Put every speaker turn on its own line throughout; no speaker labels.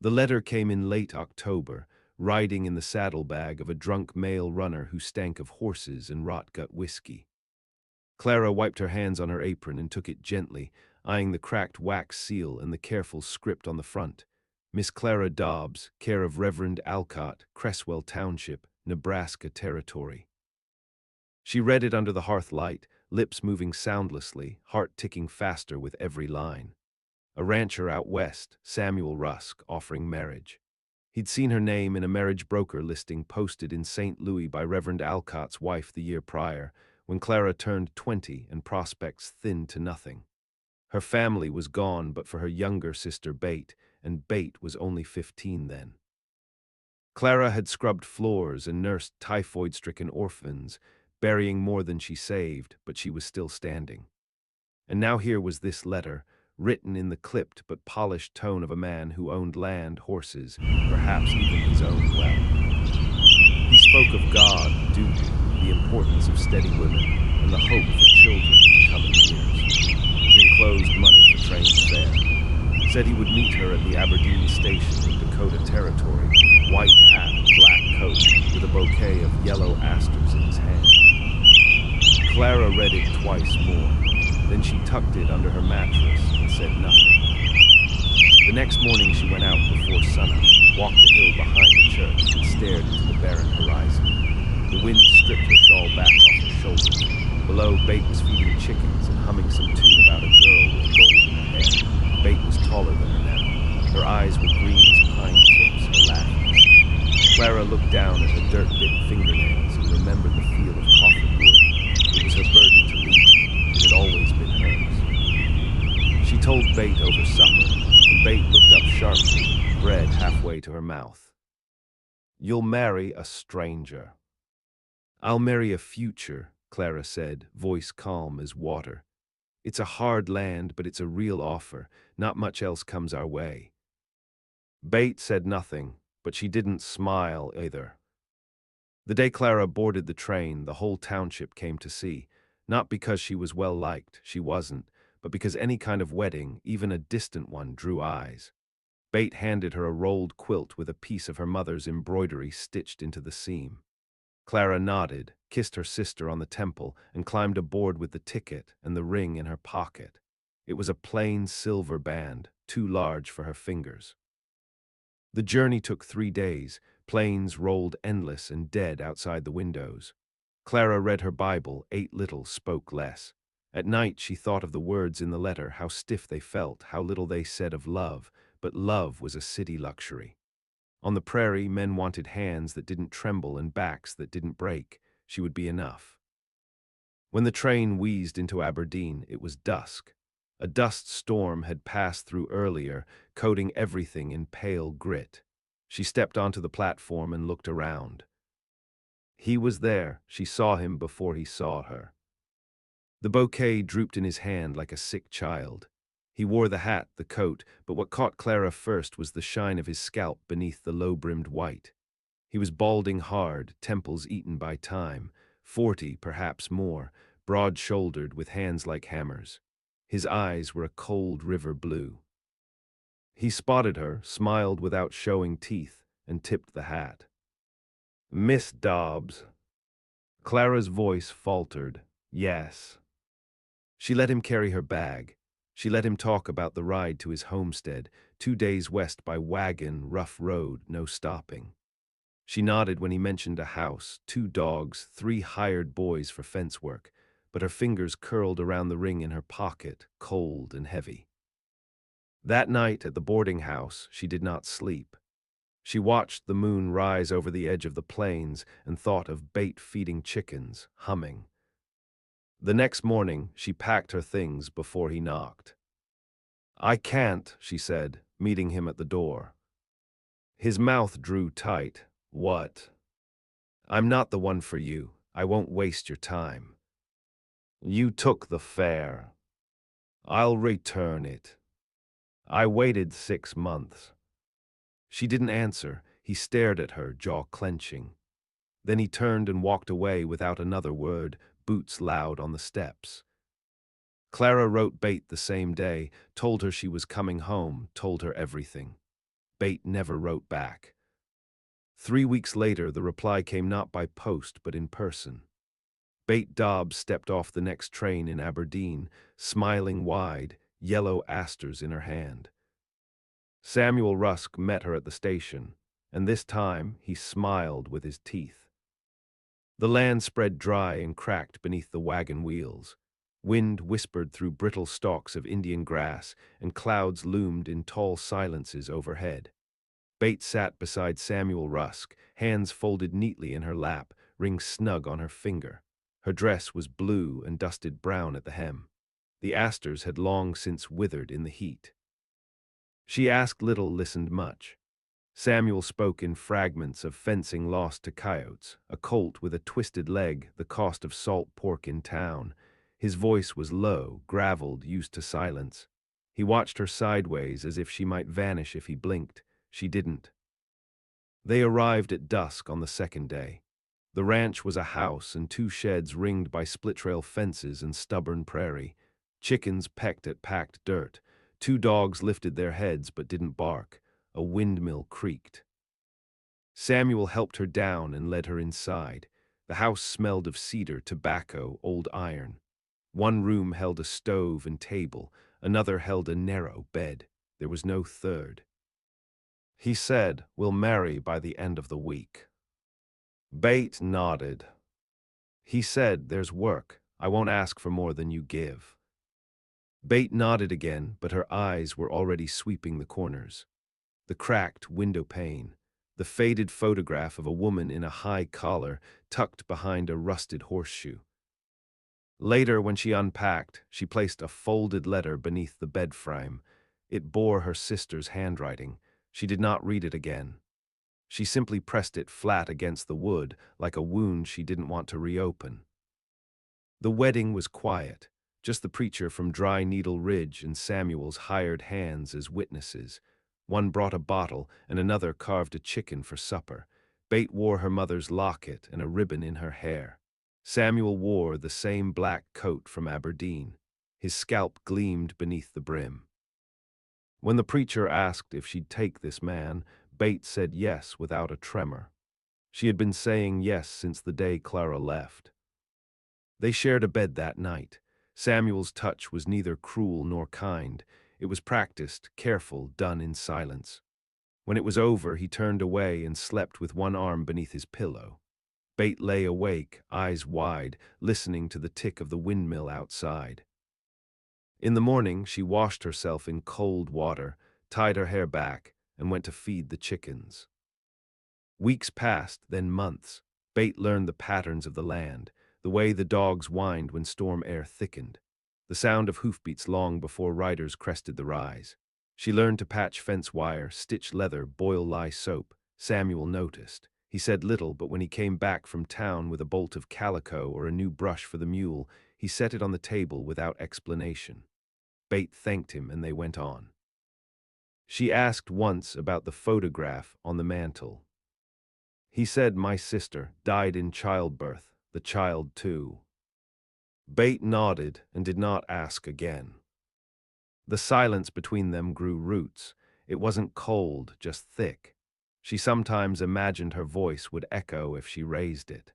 The letter came in late October, riding in the saddlebag of a drunk male runner who stank of horses and rot-gut whiskey. Clara wiped her hands on her apron and took it gently, eyeing the cracked wax seal and the careful script on the front. Miss Clara Dobbs, care of Reverend Alcott, Cresswell Township, Nebraska Territory. She read it under the hearth light, lips moving soundlessly, heart ticking faster with every line. A rancher out west, Samuel Rusk, offering marriage. He'd seen her name in a marriage broker listing posted in St. Louis by Reverend Alcott's wife the year prior, when Clara turned 20 and prospects thinned to nothing. Her family was gone but for her younger sister Bate, and Bate was only 15 then. Clara had scrubbed floors and nursed typhoid-stricken orphans, burying more than she saved, but she was still standing. And now here was this letter, written in the clipped but polished tone of a man who owned land, horses, perhaps even his own well. He spoke of God, duty, the importance of steady women, and the hope for children in the coming years. He enclosed money for train fare. Said he would meet her at the Aberdeen station in Dakota Territory, white hat, black coat, with a bouquet of yellow asters in his hand. Clara read it twice more. Then she tucked it under her mattress and said nothing. The next morning she went out before sunup, walked the hill behind the church, and stared into the barren horizon. The wind stripped her shawl back off her shoulders. Below, Bate was feeding chickens and humming some tune about a girl with gold in her hair. Bate was taller than her now. Her eyes were green as pine tips, her laugh. Clara looked down at her dirt-bitten fingernails and remembered the feel of coffin wood. It was her burden to leave. It had always been hers. She told Bate over supper, and Bate looked up sharply, bread halfway to her mouth. "You'll marry a stranger." "I'll marry a future," Clara said, voice calm as water. "It's a hard land, but it's a real offer. Not much else comes our way." Bate said nothing, but she didn't smile either. The day Clara boarded the train, the whole township came to see. Not because she was well-liked, she wasn't, but because any kind of wedding, even a distant one, drew eyes. Bate handed her a rolled quilt with a piece of her mother's embroidery stitched into the seam. Clara nodded, kissed her sister on the temple, and climbed aboard with the ticket and the ring in her pocket. It was a plain silver band, too large for her fingers. The journey took 3 days. Planes rolled endless and dead outside the windows. Clara read her Bible, ate little, spoke less. At night she thought of the words in the letter, how stiff they felt, how little they said of love, but love was a city luxury. On the prairie, men wanted hands that didn't tremble and backs that didn't break. She would be enough. When the train wheezed into Aberdeen, it was dusk. A dust storm had passed through earlier, coating everything in pale grit. She stepped onto the platform and looked around. He was there. She saw him before he saw her. The bouquet drooped in his hand like a sick child. He wore the hat, the coat, but what caught Clara first was the shine of his scalp beneath the low-brimmed white. He was balding hard, temples eaten by time, 40, perhaps more, broad-shouldered with hands like hammers. His eyes were a cold river blue. He spotted her, smiled without showing teeth, and tipped the hat. "Miss Dobbs." Clara's voice faltered. "Yes." She let him carry her bag. She let him talk about the ride to his homestead, 2 days west by wagon, rough road, no stopping. She nodded when he mentioned a house, 2 dogs, 3 hired boys for fence work, but her fingers curled around the ring in her pocket, cold and heavy. That night at the boarding house, she did not sleep. She watched the moon rise over the edge of the plains and thought of Bate feeding chickens, humming. The next morning, she packed her things before he knocked. "I can't," she said, meeting him at the door. His mouth drew tight. "What?" "I'm not the one for you. I won't waste your time." "You took the fare." "I'll return it." "I waited 6 months." She didn't answer. He stared at her, jaw clenching. Then he turned and walked away without another word, boots loud on the steps. Clara wrote Bate the same day, told her she was coming home, told her everything. Bate never wrote back. 3 weeks later, the reply came not by post but in person. Bate Dobbs stepped off the next train in Aberdeen, smiling wide, yellow asters in her hand. Samuel Rusk met her at the station, and this time he smiled with his teeth. The land spread dry and cracked beneath the wagon wheels. Wind whispered through brittle stalks of Indian grass, and clouds loomed in tall silences overhead. Bate sat beside Samuel Rusk, hands folded neatly in her lap, ring snug on her finger. Her dress was blue and dusted brown at the hem. The asters had long since withered in the heat. She asked little, listened much. Samuel spoke in fragments of fencing lost to coyotes, a colt with a twisted leg, the cost of salt pork in town. His voice was low, graveled, used to silence. He watched her sideways as if she might vanish if he blinked. She didn't. They arrived at dusk on the second day. The ranch was a house and 2 sheds ringed by split-rail fences and stubborn prairie. Chickens pecked at packed dirt. 2 dogs lifted their heads but didn't bark. A windmill creaked. Samuel helped her down and led her inside. The house smelled of cedar, tobacco, old iron. One room held a stove and table, another held a narrow bed. There was no third. He said, "We'll marry by the end of the week." Bate nodded. He said, "There's work. I won't ask for more than you give." Bate nodded again, but her eyes were already sweeping the corners. The cracked window pane, the faded photograph of a woman in a high collar tucked behind a rusted horseshoe. Later, when she unpacked, she placed a folded letter beneath the bed frame. It bore her sister's handwriting. She did not read it again. She simply pressed it flat against the wood, like a wound she didn't want to reopen. The wedding was quiet, just the preacher from Dry Needle Ridge and Samuel's hired hands as witnesses. One brought a bottle, and another carved a chicken for supper. Bate wore her mother's locket and a ribbon in her hair. Samuel wore the same black coat from Aberdeen. His scalp gleamed beneath the brim. When the preacher asked if she'd take this man, Bate said yes without a tremor. She had been saying yes since the day Clara left. They shared a bed that night. Samuel's touch was neither cruel nor kind. It was practiced, careful, done in silence. When it was over, he turned away and slept with one arm beneath his pillow. Bate lay awake, eyes wide, listening to the tick of the windmill outside. In the morning, she washed herself in cold water, tied her hair back, and went to feed the chickens. Weeks passed, then months. Bate learned the patterns of the land, the way the dogs whined when storm air thickened, the sound of hoofbeats long before riders crested the rise. She learned to patch fence wire, stitch leather, boil lye soap. Samuel noticed. He said little, but when he came back from town with a bolt of calico or a new brush for the mule, he set it on the table without explanation. Bate thanked him, and they went on. She asked once about the photograph on the mantel. He said, "My sister died in childbirth, the child too." Bate nodded and did not ask again. The silence between them grew roots. It wasn't cold, just thick. She sometimes imagined her voice would echo if she raised it.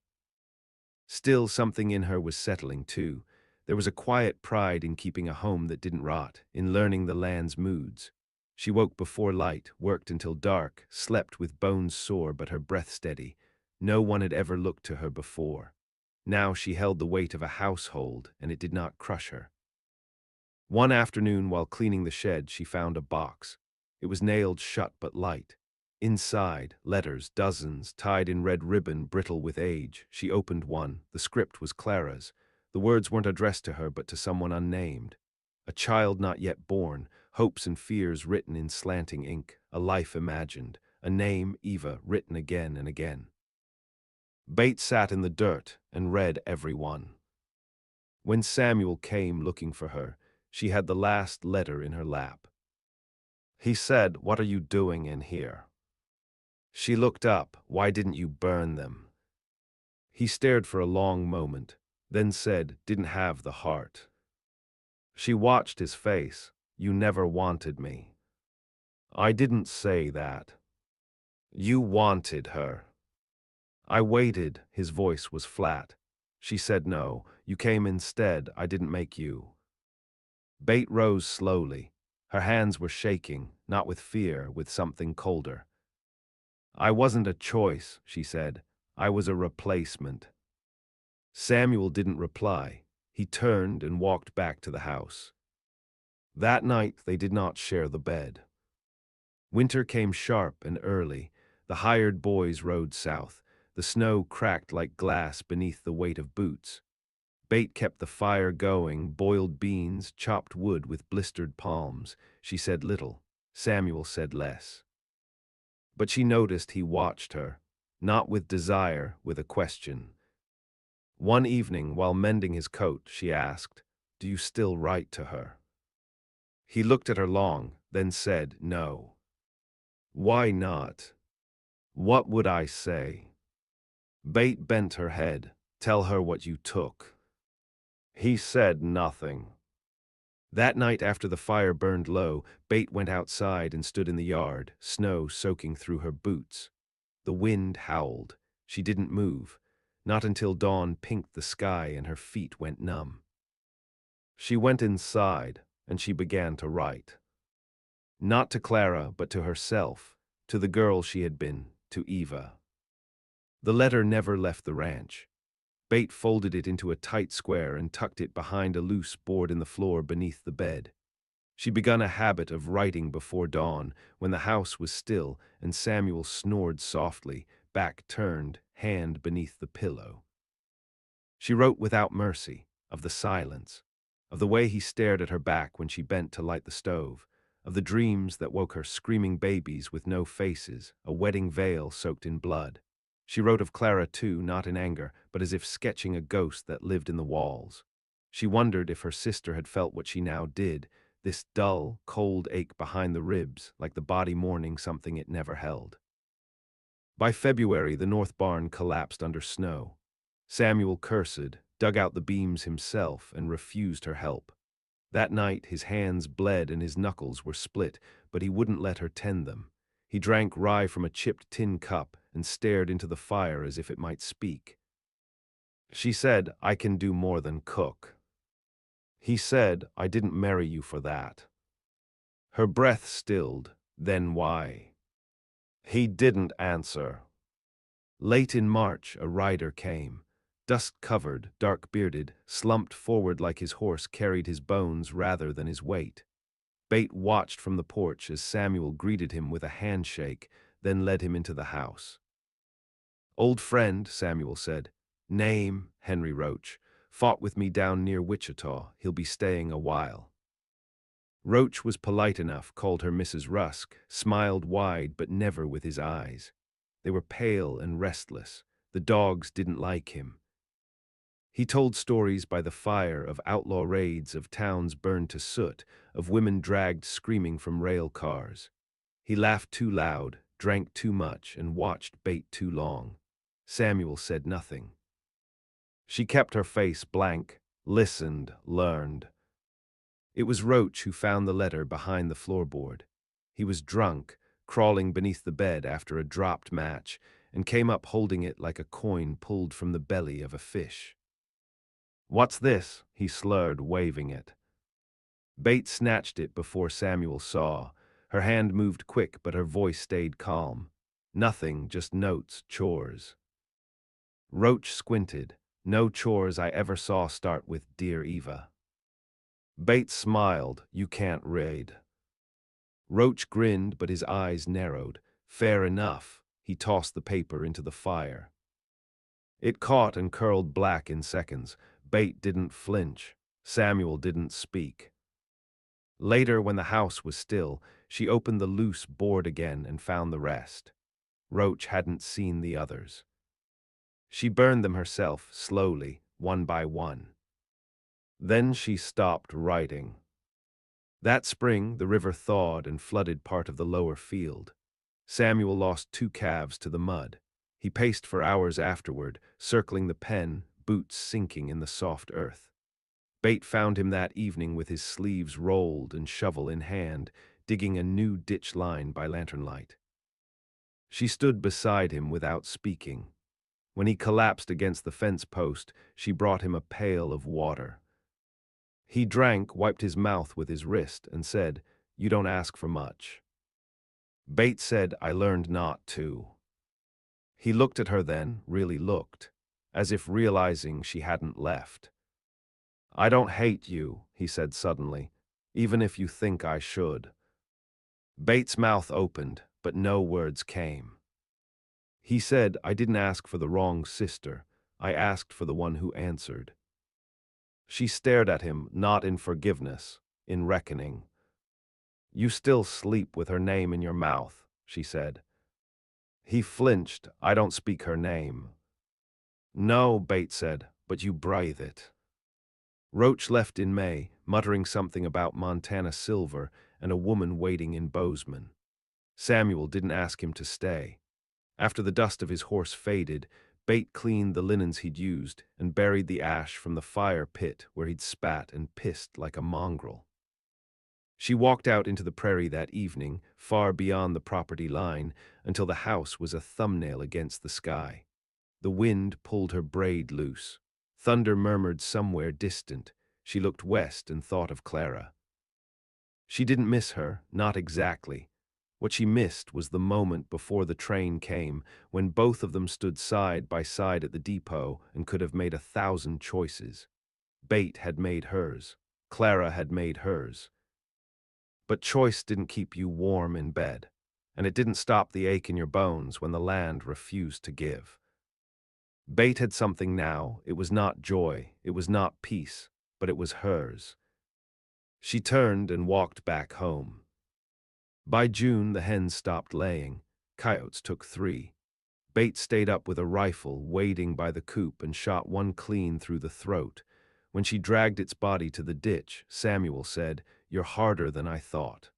Still, something in her was settling too. There was a quiet pride in keeping a home that didn't rot, in learning the land's moods. She woke before light, worked until dark, slept with bones sore but her breath steady. No one had ever looked to her before. Now she held the weight of a household, and it did not crush her. One afternoon, while cleaning the shed, she found a box. It was nailed shut but light. Inside, letters, dozens, tied in red ribbon, brittle with age. She opened one. The script was Clara's. The words weren't addressed to her but to someone unnamed. A child not yet born, hopes and fears written in slanting ink, a life imagined, a name, Eva, written again and again. Bate sat in the dirt and read every one. When Samuel came looking for her, she had the last letter in her lap. He said, "What are you doing in here?" She looked up. "Why didn't you burn them?" He stared for a long moment, then said, "Didn't have the heart." She watched his face. "You never wanted me." I didn't say that. You wanted her. I waited, his voice was flat. She said no, you came instead, I didn't make you. Bate rose slowly. Her hands were shaking, not with fear, with something colder. I wasn't a choice, she said. I was a replacement. Samuel didn't reply. He turned and walked back to the house. That night they did not share the bed. Winter came sharp and early. The hired boys rode south. The snow cracked like glass beneath the weight of boots. Bate kept the fire going, boiled beans, chopped wood with blistered palms. She said little. Samuel said less. But she noticed he watched her, not with desire, with a question. One evening, while mending his coat, she asked, "Do you still write to her?" He looked at her long, then said, "No." "Why not? What would I say?" Bate bent her head. "Tell her what you took." He said nothing. That night after the fire burned low, Bate went outside and stood in the yard, snow soaking through her boots. The wind howled. She didn't move, not until dawn pinked the sky and her feet went numb. She went inside, and she began to write. Not to Clara, but to herself, to the girl she had been, to Eva. The letter never left the ranch. Bate folded it into a tight square and tucked it behind a loose board in the floor beneath the bed. She begun a habit of writing before dawn, when the house was still and Samuel snored softly, back turned, hand beneath the pillow. She wrote without mercy, of the silence, of the way he stared at her back when she bent to light the stove, of the dreams that woke her screaming babies with no faces, a wedding veil soaked in blood. She wrote of Clara too, not in anger, but as if sketching a ghost that lived in the walls. She wondered if her sister had felt what she now did, this dull, cold ache behind the ribs, like the body mourning something it never held. By February, the north barn collapsed under snow. Samuel cursed, dug out the beams himself, and refused her help. That night his hands bled and his knuckles were split, but he wouldn't let her tend them. He drank rye from a chipped tin cup and stared into the fire as if it might speak. She said, "I can do more than cook." He said, "I didn't marry you for that." Her breath stilled. Then why? He didn't answer. Late in March, a rider came. Dust-covered, dark-bearded, slumped forward like his horse carried his bones rather than his weight. Bate watched from the porch as Samuel greeted him with a handshake, then led him into the house. "Old friend," Samuel said. "Name, Henry Roach. Fought with me down near Wichita. He'll be staying a while." Roach was polite enough, called her Mrs. Rusk, smiled wide but never with his eyes. They were pale and restless. The dogs didn't like him. He told stories by the fire of outlaw raids, of towns burned to soot, of women dragged screaming from rail cars. He laughed too loud, drank too much, and watched Bate too long. Samuel said nothing. She kept her face blank, listened, learned. It was Roach who found the letter behind the floorboard. He was drunk, crawling beneath the bed after a dropped match, and came up holding it like a coin pulled from the belly of a fish. "What's this?" he slurred, waving it. Bate snatched it before Samuel saw. Her hand moved quick, but her voice stayed calm. "Nothing, just notes, chores." Roach squinted. "No chores I ever saw start with Dear Eva." Bate smiled. "You can't read." Roach grinned, but his eyes narrowed. "Fair enough." He tossed the paper into the fire. It caught and curled black in seconds. Bate didn't flinch. Samuel didn't speak. Later, when the house was still, she opened the loose board again and found the rest. Roach hadn't seen the others. She burned them herself, slowly, one by one. Then she stopped writing. That spring, the river thawed and flooded part of the lower field. Samuel lost 2 calves to the mud. He paced for hours afterward, circling the pen, boots sinking in the soft earth. Bate found him that evening with his sleeves rolled and shovel in hand, digging a new ditch line by lantern light. She stood beside him without speaking. When he collapsed against the fence post, she brought him a pail of water. He drank, wiped his mouth with his wrist, and said, "You don't ask for much." Bates said, "I learned not to." He looked at her then, really looked, as if realizing she hadn't left. "I don't hate you," he said suddenly, "even if you think I should." Bates' mouth opened, but no words came. He said, "I didn't ask for the wrong sister. I asked for the one who answered." She stared at him, not in forgiveness, in reckoning. "You still sleep with her name in your mouth," she said. He flinched. "I don't speak her name." "No," Bates said, "but you breathe it." Roach left in May, muttering something about Montana silver and a woman waiting in Bozeman. Samuel didn't ask him to stay. After the dust of his horse faded, Bate cleaned the linens he'd used and buried the ash from the fire pit where he'd spat and pissed like a mongrel. She walked out into the prairie that evening, far beyond the property line, until the house was a thumbnail against the sky. The wind pulled her braid loose. Thunder murmured somewhere distant. She looked west and thought of Clara. She didn't miss her, not exactly. What she missed was the moment before the train came, when both of them stood side by side at the depot and could have made 1,000 choices. Bate had made hers. Clara had made hers. But choice didn't keep you warm in bed, and it didn't stop the ache in your bones when the land refused to give. Bate had something now. It was not joy, it was not peace, but it was hers. She turned and walked back home. By June, the hens stopped laying. Coyotes took 3. Bate stayed up with a rifle, waiting by the coop, and shot one clean through the throat. When she dragged its body to the ditch, Samuel said, "You're harder than I thought."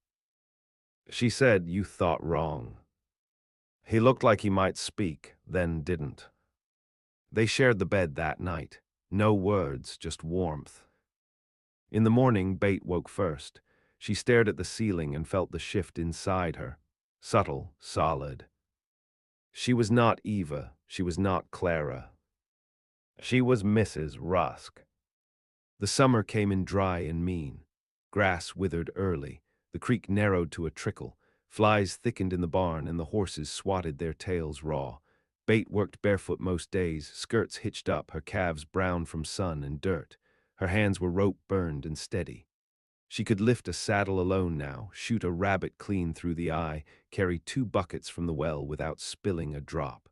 She said, "You thought wrong." He looked like he might speak, then didn't. They shared the bed that night. No words, just warmth. In the morning, Bate woke first. She stared at the ceiling and felt the shift inside her. Subtle, solid. She was not Eva. She was not Clara. She was Mrs. Rusk. The summer came in dry and mean. Grass withered early. The creek narrowed to a trickle. Flies thickened in the barn, and the horses swatted their tails raw. Bate worked barefoot most days, skirts hitched up, her calves brown from sun and dirt. Her hands were rope-burned and steady. She could lift a saddle alone now, shoot a rabbit clean through the eye, carry 2 buckets from the well without spilling a drop.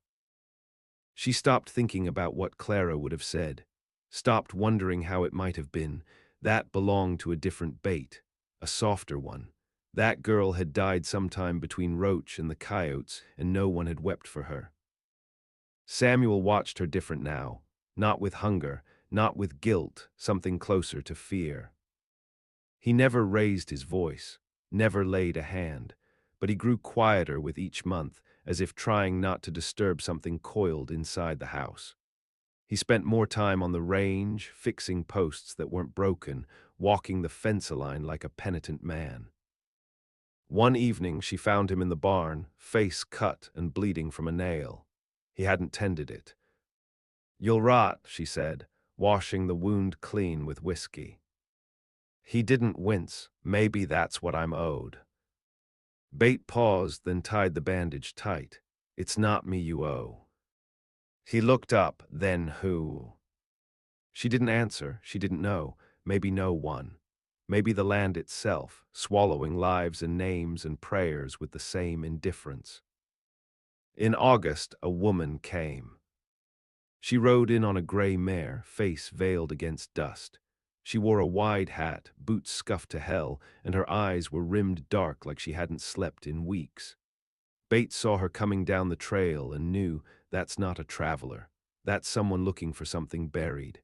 She stopped thinking about what Clara would have said, stopped wondering how it might have been. That belonged to a different Bate, a softer one. That girl had died sometime between Roach and the coyotes, and no one had wept for her. Samuel watched her different now, not with hunger, not with guilt, something closer to fear. He never raised his voice, never laid a hand, but he grew quieter with each month, as if trying not to disturb something coiled inside the house. He spent more time on the range, fixing posts that weren't broken, walking the fence line like a penitent man. One evening she found him in the barn, face cut and bleeding from a nail. He hadn't tended it. "You'll rot," she said, washing the wound clean with whiskey. He didn't wince. "Maybe that's what I'm owed." Bate paused, then tied the bandage tight. "It's not me you owe." He looked up, "Then who?" She didn't answer. She didn't know. Maybe no one. Maybe the land itself, swallowing lives and names and prayers with the same indifference. In August, a woman came. She rode in on a gray mare, face veiled against dust. She wore a wide hat, boots scuffed to hell, and her eyes were rimmed dark like she hadn't slept in weeks. Bates saw her coming down the trail and knew that's not a traveler. That's someone looking for something buried.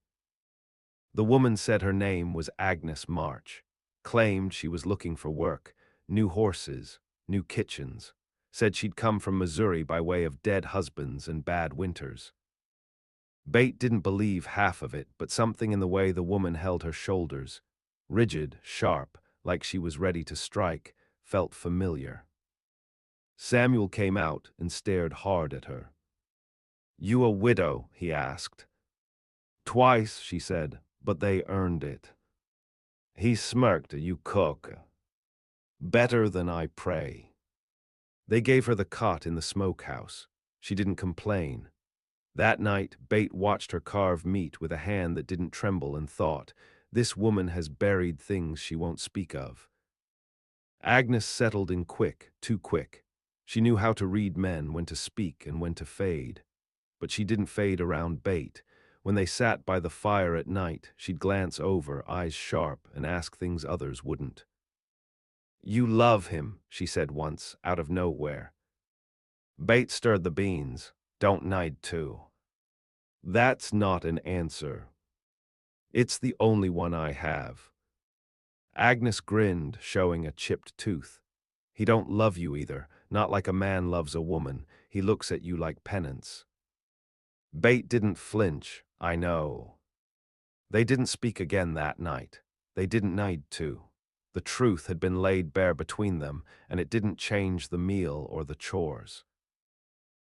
The woman said her name was Agnes March, claimed she was looking for work, new horses, new kitchens, said she'd come from Missouri by way of dead husbands and bad winters. Bate didn't believe half of it, but something in the way the woman held her shoulders, rigid, sharp, like she was ready to strike, felt familiar. Samuel came out and stared hard at her. "You a widow?" he asked. "Twice," she said, "but they earned it." He smirked. "You cook. Better than I pray." They gave her the cot in the smokehouse. She didn't complain. That night, Bate watched her carve meat with a hand that didn't tremble and thought, "This woman has buried things she won't speak of." Agnes settled in quick, too quick. She knew how to read men, when to speak and when to fade. But she didn't fade around Bate. When they sat by the fire at night, she'd glance over, eyes sharp, and ask things others wouldn't. "You love him," she said once, out of nowhere. Bate stirred the beans. "Don't need to." "That's not an answer. It's the only one I have." Agnes grinned, showing a chipped tooth. "He don't love you either, not like a man loves a woman. He looks at you like penance." Bate didn't flinch. "I know." They didn't speak again that night. They didn't need to. The truth had been laid bare between them, and it didn't change the meal or the chores.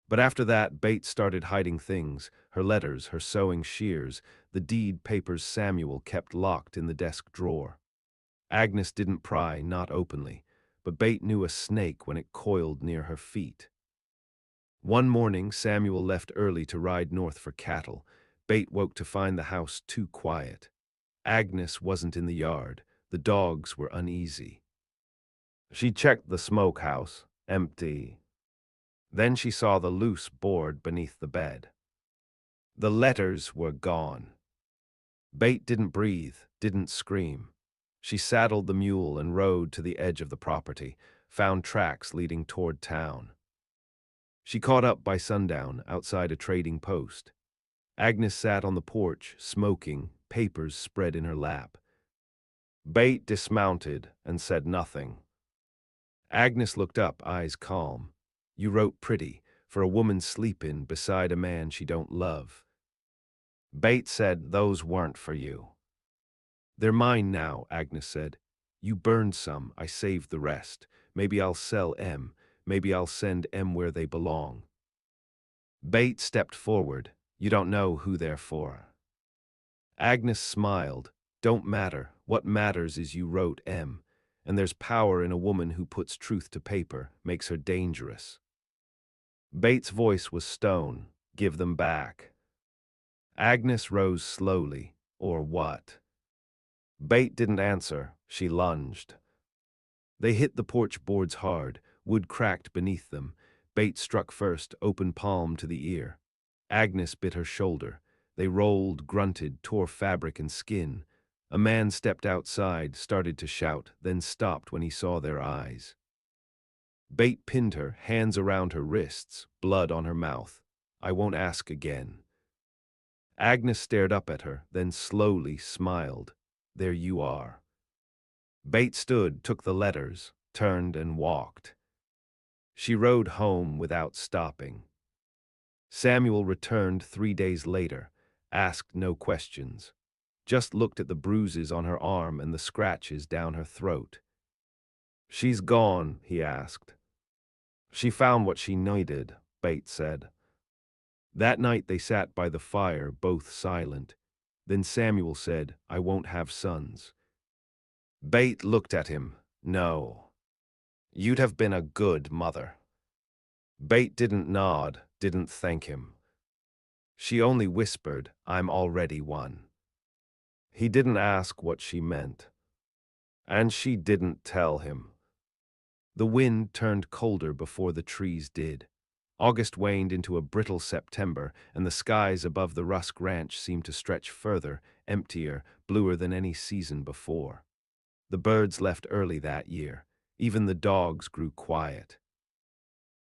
But after that, Bate started hiding things, her letters, her sewing shears, the deed papers Samuel kept locked in the desk drawer. Agnes didn't pry, not openly, but Bate knew a snake when it coiled near her feet. One morning, Samuel left early to ride north for cattle. Bate woke to find the house too quiet. Agnes wasn't in the yard. The dogs were uneasy. She checked the smokehouse, empty. Then she saw the loose board beneath the bed. The letters were gone. Bate didn't breathe, didn't scream. She saddled the mule and rode to the edge of the property, found tracks leading toward town. She caught up by sundown outside a trading post. Agnes sat on the porch, smoking, papers spread in her lap. Bate dismounted and said nothing. Agnes looked up, eyes calm. "You wrote pretty, for a woman sleepin' beside a man she don't love." Bate said, "Those weren't for you." "They're mine now," Agnes said. "You burned some, I saved the rest. Maybe I'll sell M. Maybe I'll send M where they belong." Bate stepped forward. "You don't know who they're for." Agnes smiled. "Don't matter. What matters is you wrote M. And there's power in a woman who puts truth to paper, makes her dangerous." Bate's voice was stone. "Give them back." Agnes rose slowly. "Or what?" Bate didn't answer. She lunged. They hit the porch boards hard. Wood cracked beneath them. Bate struck first, open palm to the ear. Agnes bit her shoulder. They rolled, grunted, tore fabric and skin. A man stepped outside, started to shout, then stopped when he saw their eyes. Bate pinned her, hands around her wrists, blood on her mouth. "I won't ask again." Agnes stared up at her, then slowly smiled. "There you are." Bate stood, took the letters, turned and walked. She rode home without stopping. Samuel returned 3 days later, asked no questions. Just looked at the bruises on her arm and the scratches down her throat. "She's gone," he asked. "She found what she needed," Bate said. That night they sat by the fire, both silent. Then Samuel said, "I won't have sons." Bate looked at him. "No. You'd have been a good mother." Bate didn't nod, didn't thank him. She only whispered, "I'm already one." He didn't ask what she meant. And she didn't tell him. The wind turned colder before the trees did. August waned into a brittle September, and the skies above the Rusk Ranch seemed to stretch further, emptier, bluer than any season before. The birds left early that year. Even the dogs grew quiet.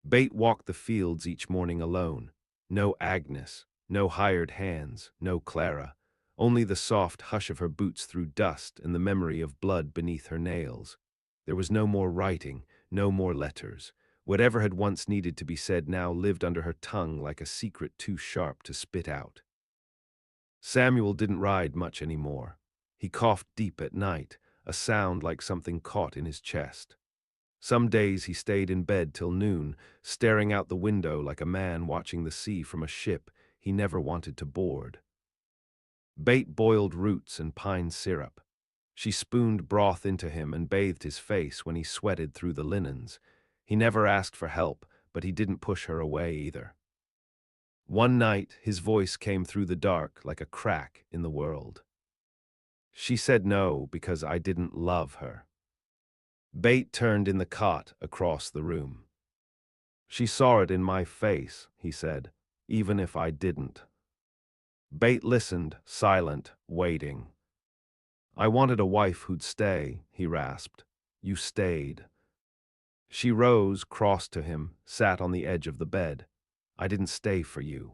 Bate walked the fields each morning alone. No Agnes, no hired hands, no Clara. Only the soft hush of her boots through dust and the memory of blood beneath her nails. There was no more writing, no more letters. Whatever had once needed to be said now lived under her tongue like a secret too sharp to spit out. Samuel didn't ride much anymore. He coughed deep at night, a sound like something caught in his chest. Some days he stayed in bed till noon, staring out the window like a man watching the sea from a ship he never wanted to board. Bate boiled roots and pine syrup. She spooned broth into him and bathed his face when he sweated through the linens. He never asked for help, but he didn't push her away either. One night, his voice came through the dark like a crack in the world. She said no because I didn't love her. Bate turned in the cot across the room. She saw it in my face, he said, even if I didn't. Bate listened, silent, waiting. I wanted a wife who'd stay, he rasped. You stayed. She rose, crossed to him, sat on the edge of the bed. I didn't stay for you.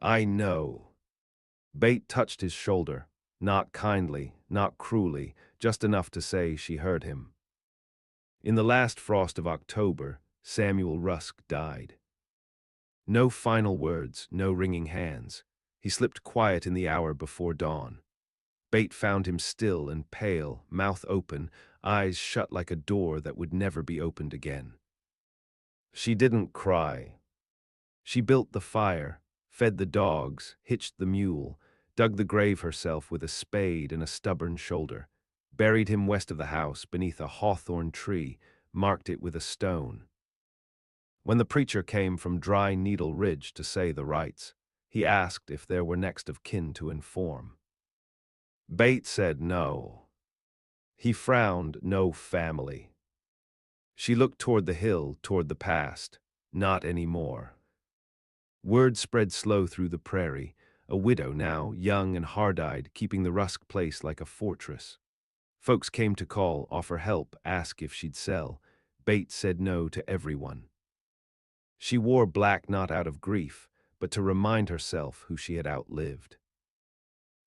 I know. Bate touched his shoulder, not kindly, not cruelly, just enough to say she heard him. In the last frost of October, Samuel Rusk died. No final words, no wringing hands. He slipped quiet in the hour before dawn. Bate found him still and pale, mouth open, eyes shut like a door that would never be opened again. She didn't cry. She built the fire, fed the dogs, hitched the mule, dug the grave herself with a spade and a stubborn shoulder, buried him west of the house beneath a hawthorn tree, marked it with a stone. When the preacher came from Dry Needle Ridge to say the rites, he asked if there were next of kin to inform. Bate said no. He frowned, no family. She looked toward the hill, toward the past. Not anymore. Word spread slow through the prairie, a widow now, young and hard-eyed, keeping the Rusk place like a fortress. Folks came to call, offer help, ask if she'd sell. Bate said no to everyone. She wore black not out of grief, but to remind herself who she had outlived.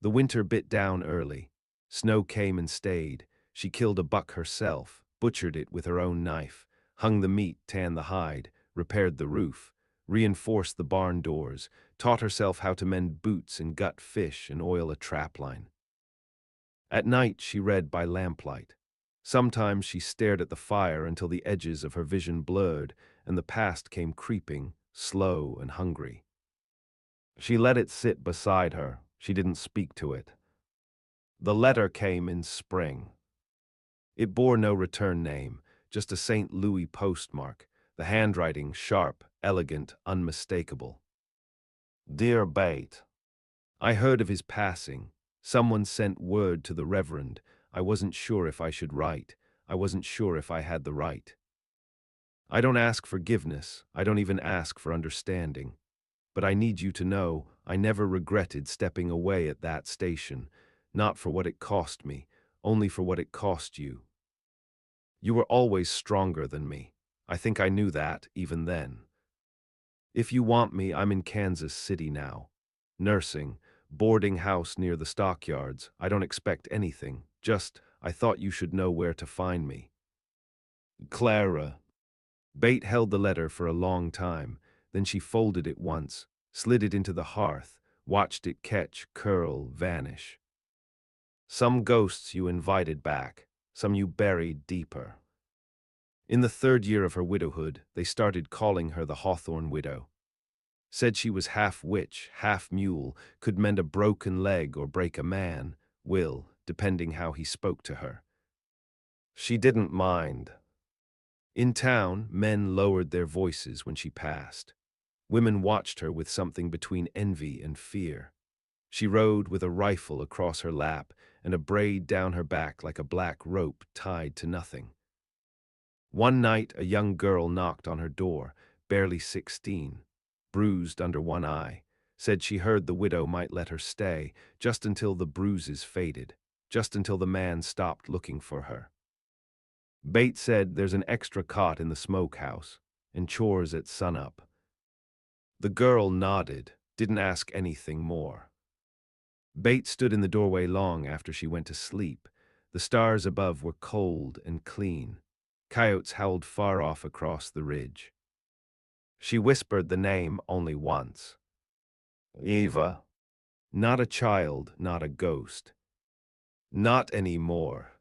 The winter bit down early. Snow came and stayed. She killed a buck herself, butchered it with her own knife, hung the meat, tanned the hide, repaired the roof, reinforced the barn doors, taught herself how to mend boots and gut fish and oil a trapline. At night she read by lamplight. Sometimes she stared at the fire until the edges of her vision blurred and the past came creeping, slow and hungry. She let it sit beside her. She didn't speak to it. The letter came in spring. It bore no return name, just a St. Louis postmark, the handwriting sharp, elegant, unmistakable. Dear Bate, I heard of his passing. Someone sent word to the Reverend. I wasn't sure if I should write. I wasn't sure if I had the right. I don't ask forgiveness. I don't even ask for understanding. But I need you to know I never regretted stepping away at that station, not for what it cost me, only for what it cost you. You were always stronger than me. I think I knew that even then. If you want me, I'm in Kansas City now. Nursing, boarding house near the stockyards. I don't expect anything, just I thought you should know where to find me. Clara. Bate held the letter for a long time, then she folded it once, slid it into the hearth, watched it catch, curl, vanish. Some ghosts you invited back, some you buried deeper. In the 3rd year of her widowhood, they started calling her the Hawthorne Widow. Said she was half witch, half mule, could mend a broken leg or break a man, will, depending how he spoke to her. She didn't mind. In town, men lowered their voices when she passed. Women watched her with something between envy and fear. She rode with a rifle across her lap and a braid down her back like a black rope tied to nothing. One night, a young girl knocked on her door, barely 16, bruised under one eye, said she heard the widow might let her stay just until the bruises faded, just until the man stopped looking for her. Bate said there's an extra cot in the smokehouse and chores at sunup. The girl nodded, didn't ask anything more. Bate stood in the doorway long after she went to sleep. The stars above were cold and clean. Coyotes howled far off across the ridge. She whispered the name only once. Eva. Not a child, not a ghost. Not anymore.